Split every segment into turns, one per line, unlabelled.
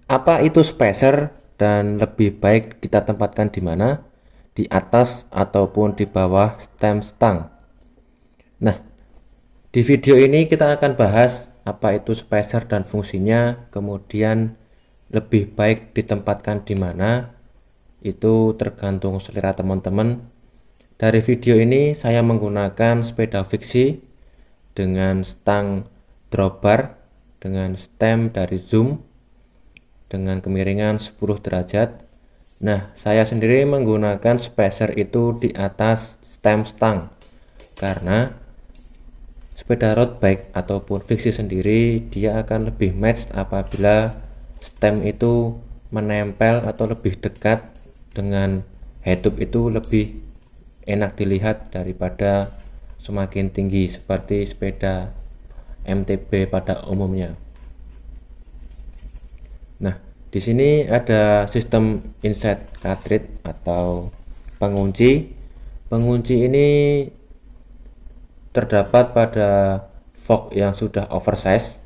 Apa itu spacer dan lebih baik kita tempatkan di mana? Di atas ataupun di bawah stem stang. Nah, di video ini kita akan bahas apa itu spacer dan fungsinya, kemudian lebih baik ditempatkan di mana. Itu tergantung selera teman-teman. Dari video ini saya menggunakan sepeda fiksi dengan stang dropbar dengan stem dari zoom dengan kemiringan 10 derajat. Nah, saya sendiri menggunakan spacer itu di atas stem stang karena sepeda road bike ataupun fiksi sendiri dia akan lebih match apabila stem itu menempel atau lebih dekat dengan headtube, itu lebih enak dilihat daripada semakin tinggi seperti sepeda MTB pada umumnya. Nah, di sini ada sistem insert cartridge atau pengunci. Pengunci ini terdapat pada fork yang sudah oversize.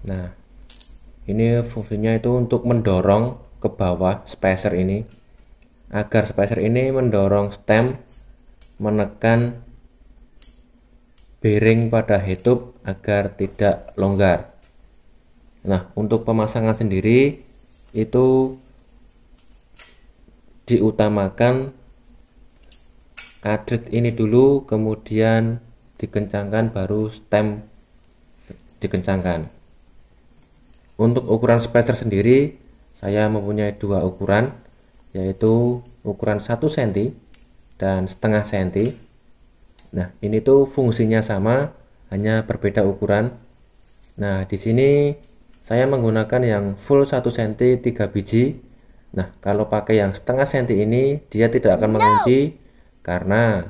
Nah, ini fungsinya itu untuk mendorong ke bawah spacer ini agar spacer ini mendorong stem menekan bearing pada headtube agar tidak longgar. Nah, untuk pemasangan sendiri itu diutamakan cartridge ini dulu, kemudian dikencangkan baru stem dikencangkan. Untuk ukuran spacer sendiri saya mempunyai dua ukuran, yaitu ukuran 1 cm dan setengah cm. Nah, ini tuh fungsinya sama, hanya berbeda ukuran. Nah, di sini saya menggunakan yang full 1 cm 3 biji. Nah, kalau pakai yang setengah cm ini dia tidak akan mengunci karena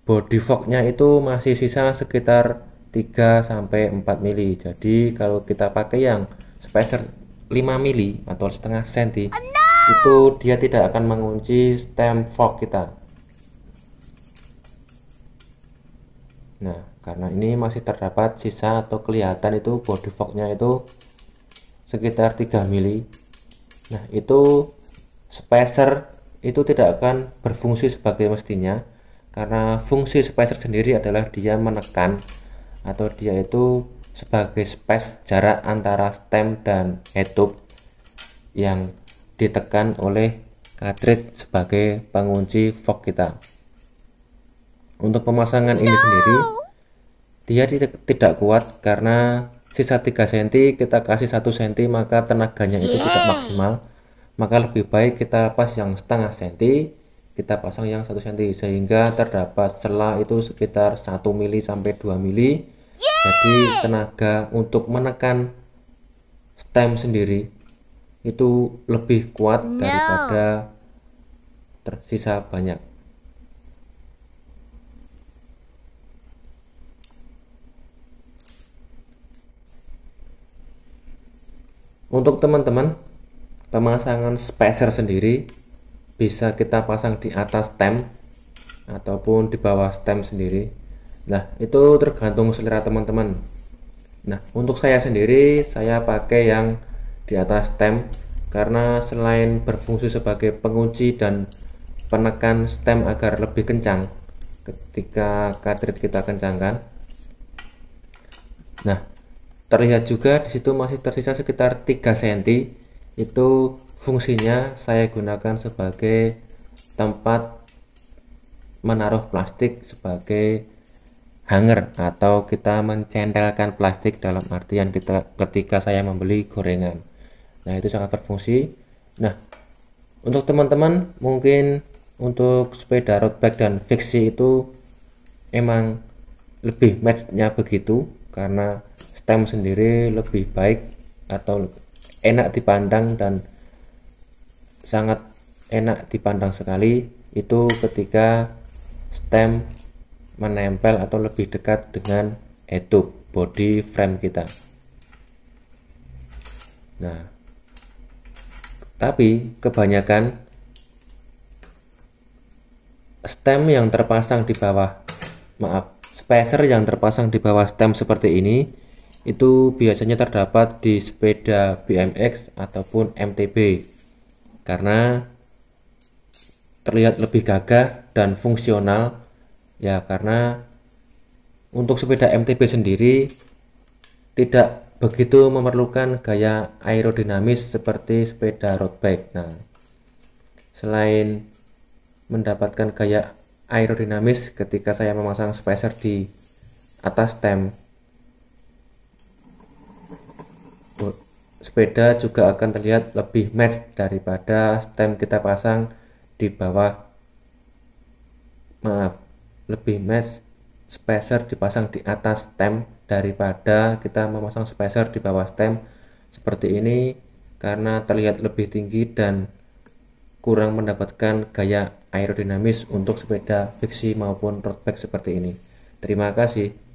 body forknya itu masih sisa sekitar 3-4 mili. Jadi kalau kita pakai yang spacer 5 mili atau setengah cm itu dia tidak akan mengunci stem fork kita. Nah, karena ini masih terdapat sisa atau kelihatan itu body forknya itu sekitar 3 mili. Nah, itu spacer itu tidak akan berfungsi sebagai mestinya karena fungsi spacer sendiri adalah dia menekan atau dia itu sebagai space jarak antara stem dan headtube yang ditekan oleh cartridge sebagai pengunci fork kita. Untuk pemasangan ini sendiri dia tidak kuat karena sisa 3 cm kita kasih 1 cm maka tenaganya itu tidak maksimal. Maka lebih baik kita pas yang setengah cm, kita pasang yang 1 cm sehingga terdapat sela itu sekitar 1 mili sampai 2 mili. Jadi tenaga untuk menekan stem sendiri itu lebih kuat daripada tersisa banyak. Untuk teman-teman, pemasangan spacer sendiri bisa kita pasang di atas stem ataupun di bawah stem sendiri. Nah, itu tergantung selera teman-teman. Nah, untuk saya sendiri saya pakai yang di atas stem karena selain berfungsi sebagai pengunci dan penekan stem agar lebih kencang ketika cartridge kita kencangkan. Nah, terlihat juga di situ masih tersisa sekitar 3 cm. Itu fungsinya saya gunakan sebagai tempat menaruh plastik sebagai hanger atau kita mencentelkan plastik dalam artian kita ketika saya membeli gorengan. Nah, itu sangat berfungsi. Nah, untuk teman-teman mungkin untuk sepeda road bike dan fiksi itu emang lebih matchnya begitu karena stem sendiri lebih baik atau enak dipandang dan sangat enak dipandang sekali itu ketika stem menempel atau lebih dekat dengan headtube body frame kita. Nah, tapi kebanyakan stem yang terpasang di bawah, spacer yang terpasang di bawah stem seperti ini itu biasanya terdapat di sepeda BMX ataupun MTB karena terlihat lebih gagah dan fungsional ya, karena untuk sepeda MTB sendiri tidak begitu memerlukan gaya aerodinamis seperti sepeda road bike. Nah, selain mendapatkan gaya aerodinamis ketika saya memasang spacer di atas stem, sepeda juga akan terlihat lebih match daripada stem kita pasang di bawah, maaf, lebih match spacer dipasang di atas stem daripada kita memasang spacer di bawah stem seperti ini, karena terlihat lebih tinggi dan kurang mendapatkan gaya aerodinamis untuk sepeda fiksi maupun road bike seperti ini. Terima kasih.